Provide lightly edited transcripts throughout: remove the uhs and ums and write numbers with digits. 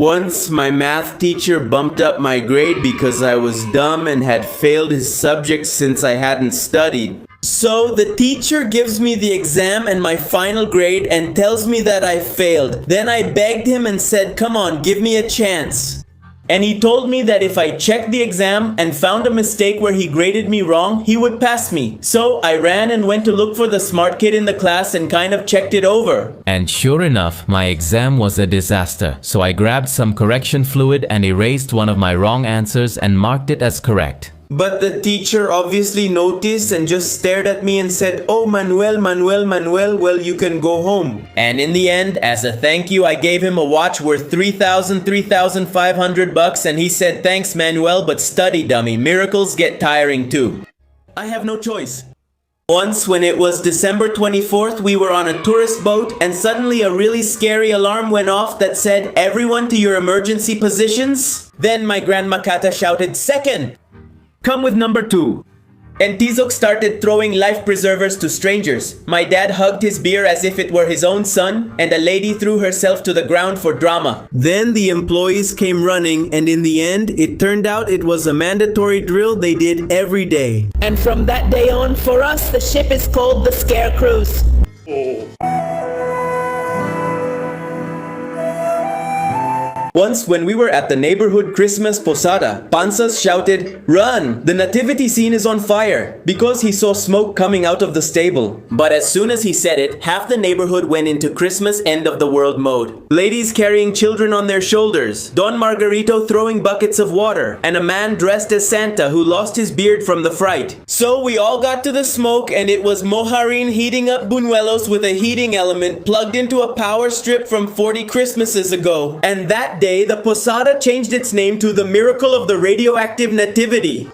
Once, my math teacher bumped up my grade because I was dumb and had failed his subject since I hadn't studied. So the teacher gives me the exam and my final grade and tells me that I failed. Then I begged him and said, "Come on, give me a chance." And he told me that if I checked the exam and found a mistake where he graded me wrong, he would pass me. So I ran and went to look for the smart kid in the class and kind of checked it over. And sure enough, my exam was a disaster. So I grabbed some correction fluid and erased one of my wrong answers and marked it as correct. But the teacher obviously noticed and just stared at me and said, "Oh, Manuel, well, you can go home." And in the end, as a thank you, I gave him a watch worth $3,500 and he said, "Thanks, Manuel, but study, dummy. Miracles get tiring too." I have no choice. Once, when it was December 24th, we were on a tourist boat and suddenly a really scary alarm went off that said, "Everyone to your emergency positions." Then my grandma Kata shouted, "Second! Come with number 2. And Tizok started throwing life preservers to strangers. My dad hugged his beer as if it were his own son, and a lady threw herself to the ground for drama. Then the employees came running, and in the end, it turned out it was a mandatory drill they did every day. And from that day on, for us, the ship is called the Scarecrows. Once, when we were at the neighborhood Christmas posada, Panzas shouted, "Run! The nativity scene is on fire!" because he saw smoke coming out of the stable. But as soon as he said it, half the neighborhood went into Christmas end of the world mode. Ladies carrying children on their shoulders, Don Margarito throwing buckets of water, and a man dressed as Santa who lost his beard from the fright. So we all got to the smoke and it was Moharin heating up buñuelos with a heating element plugged into a power strip from 40 Christmases ago. And that day, the posada changed its name to the Miracle of the Radioactive Nativity.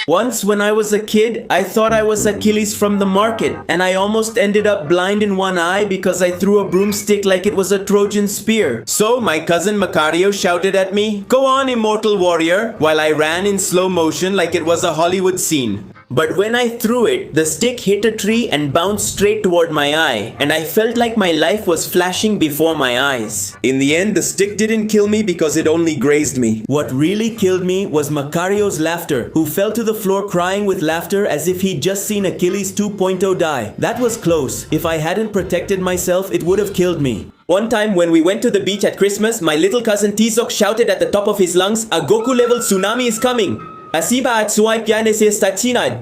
Once, when I was a kid, I thought I was Achilles from the market, and I almost ended up blind in one eye because I threw a broomstick like it was a Trojan spear. So my cousin Macario shouted at me, "Go on, immortal warrior," while I ran in slow motion like it was a Hollywood scene. But when I threw it, the stick hit a tree and bounced straight toward my eye, and I felt like my life was flashing before my eyes. In the end, the stick didn't kill me because it only grazed me. What really killed me was Macario's laughter, who fell to the floor crying with laughter as if he'd just seen Achilles 2.0 die. That was close. If I hadn't protected myself, it would have killed me. One time when we went to the beach at Christmas, my little cousin Tizok shouted at the top of his lungs, "A Goku-level tsunami is coming! Asiba at suai piane se stacinad."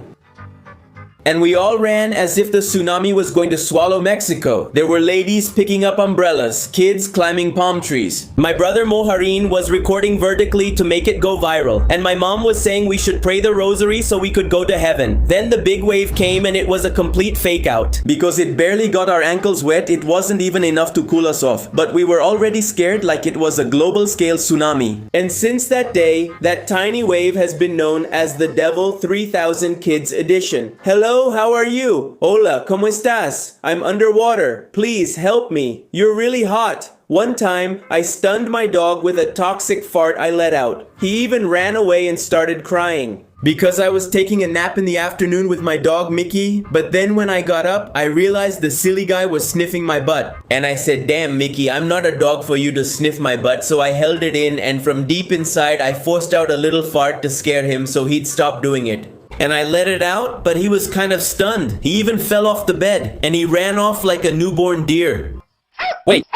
And we all ran as if the tsunami was going to swallow Mexico. There were ladies picking up umbrellas, kids climbing palm trees. My brother Moharin was recording vertically to make it go viral. And my mom was saying we should pray the rosary so we could go to heaven. Then the big wave came and it was a complete fake out. Because it barely got our ankles wet, it wasn't even enough to cool us off. But we were already scared like it was a global scale tsunami. And since that day, that tiny wave has been known as the Devil 3000 Kids Edition. Hello, how are you? Hola, ¿cómo estás? I'm underwater. Please help me. You're really hot. One time, I stunned my dog with a toxic fart I let out. He even ran away and started crying. Because I was taking a nap in the afternoon with my dog Mickey, but then when I got up, I realized the silly guy was sniffing my butt. And I said, "Damn Mickey, I'm not a dog for you to sniff my butt," so I held it in and from deep inside I forced out a little fart to scare him so he'd stop doing it. And I let it out, but he was kind of stunned. He even fell off the bed, and he ran off like a newborn deer. Wait.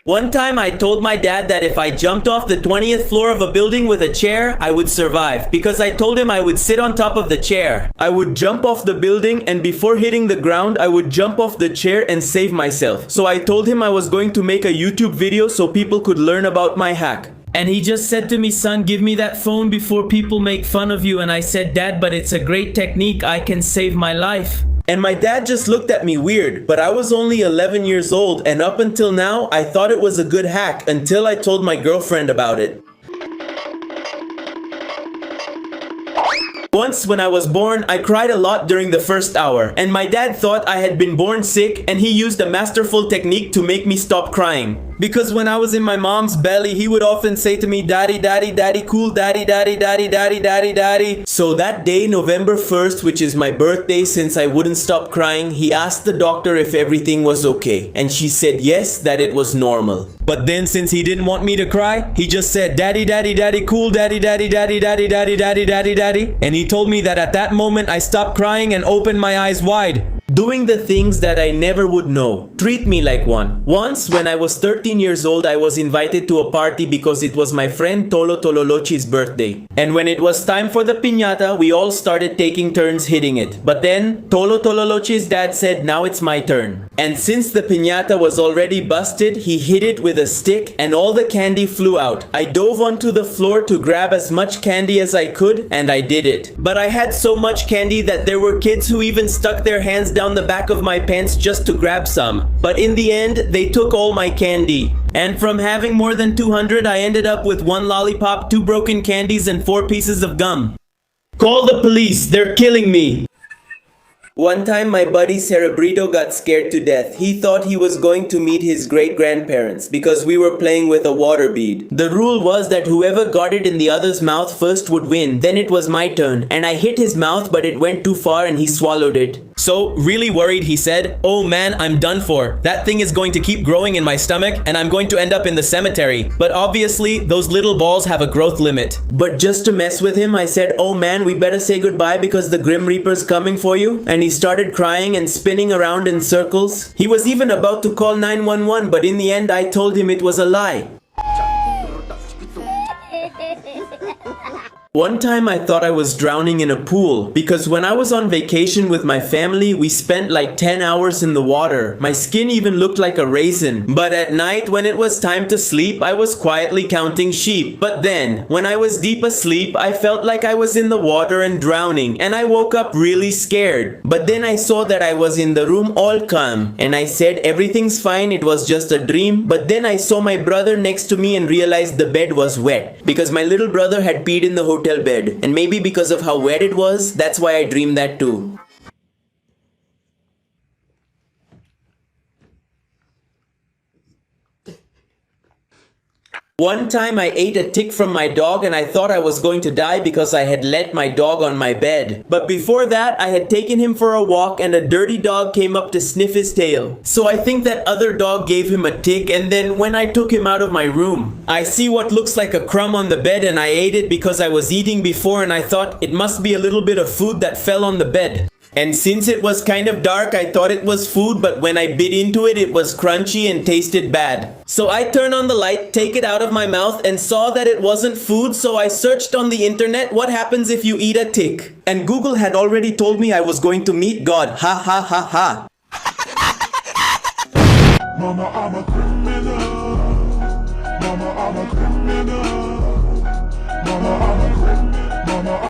One time I told my dad that if I jumped off the 20th floor of a building with a chair, I would survive. Because I told him I would sit on top of the chair. I would jump off the building and before hitting the ground, I would jump off the chair and save myself. So I told him I was going to make a YouTube video so people could learn about my hack. And he just said to me, "Son, give me that phone before people make fun of you." And I said, "Dad, but it's a great technique. I can save my life." And my dad just looked at me weird, but I was only 11 years old, and up until now, I thought it was a good hack until I told my girlfriend about it. Once when I was born, I cried a lot during the first hour, and my dad thought I had been born sick, and he used a masterful technique to make me stop crying. Because when I was in my mom's belly, he would often say to me, "Daddy, daddy, daddy, cool, daddy, daddy, daddy, daddy, daddy, daddy." So that day, November 1st, which is my birthday, since I wouldn't stop crying, he asked the doctor if everything was okay. And she said yes, that it was normal. But then since he didn't want me to cry, he just said, "Daddy, daddy, daddy, cool, daddy, daddy, daddy, daddy, daddy, daddy, daddy, daddy." And he told me that at that moment I stopped crying and opened my eyes wide. Doing the things that I never would know. Treat me like one. Once, when I was 13 years old, I was invited to a party because it was my friend Tolo Tololochi's birthday. And when it was time for the piñata, we all started taking turns hitting it. But then, Tolo Tololochi's dad said, "Now it's my turn." And since the piñata was already busted, he hit it with a stick and all the candy flew out. I dove onto the floor to grab as much candy as I could, and I did it. But I had so much candy that there were kids who even stuck their hands down the back of my pants just to grab some. But in the end, they took all my candy. And from having more than 200, I ended up with 1 lollipop, 2 broken candies, and 4 pieces of gum. Call the police, they're killing me. One time my buddy Cerebrito got scared to death. He thought he was going to meet his great-grandparents because we were playing with a water bead. The rule was that whoever got it in the other's mouth first would win. Then it was my turn and I hit his mouth, but it went too far and he swallowed it. So, really worried, he said, "Oh man, I'm done for. That thing is going to keep growing in my stomach and I'm going to end up in the cemetery." But obviously, those little balls have a growth limit. But just to mess with him, I said, "Oh man, we better say goodbye because the Grim Reaper's coming for you." And he started crying and spinning around in circles. He was even about to call 911, but in the end, I told him it was a lie. One time I thought I was drowning in a pool because when I was on vacation with my family, we spent like 10 hours in the water. My skin even looked like a raisin. But at night when it was time to sleep, I was quietly counting sheep. But then, when I was deep asleep, I felt like I was in the water and drowning and I woke up really scared. But then I saw that I was in the room all calm and I said everything's fine, it was just a dream. But then I saw my brother next to me and realized the bed was wet because my little brother had peed in the hotel bed, and maybe because of how wet it was, that's why I dreamed that too. One time I ate a tick from my dog and I thought I was going to die because I had let my dog on my bed. But before that, I had taken him for a walk and a dirty dog came up to sniff his tail. So I think that other dog gave him a tick, and then when I took him out of my room, I see what looks like a crumb on the bed and I ate it because I was eating before and I thought it must be a little bit of food that fell on the bed. And since it was kind of dark, I thought it was food, but when I bit into it, it was crunchy and tasted bad. So I turned on the light, take it out of my mouth, and saw that it wasn't food, so I searched on the internet what happens if you eat a tick. And Google had already told me I was going to meet God. Ha ha ha ha. Mama, I'm a criminal. Mama, I'm a criminal. Mama, I'm a criminal. Mama,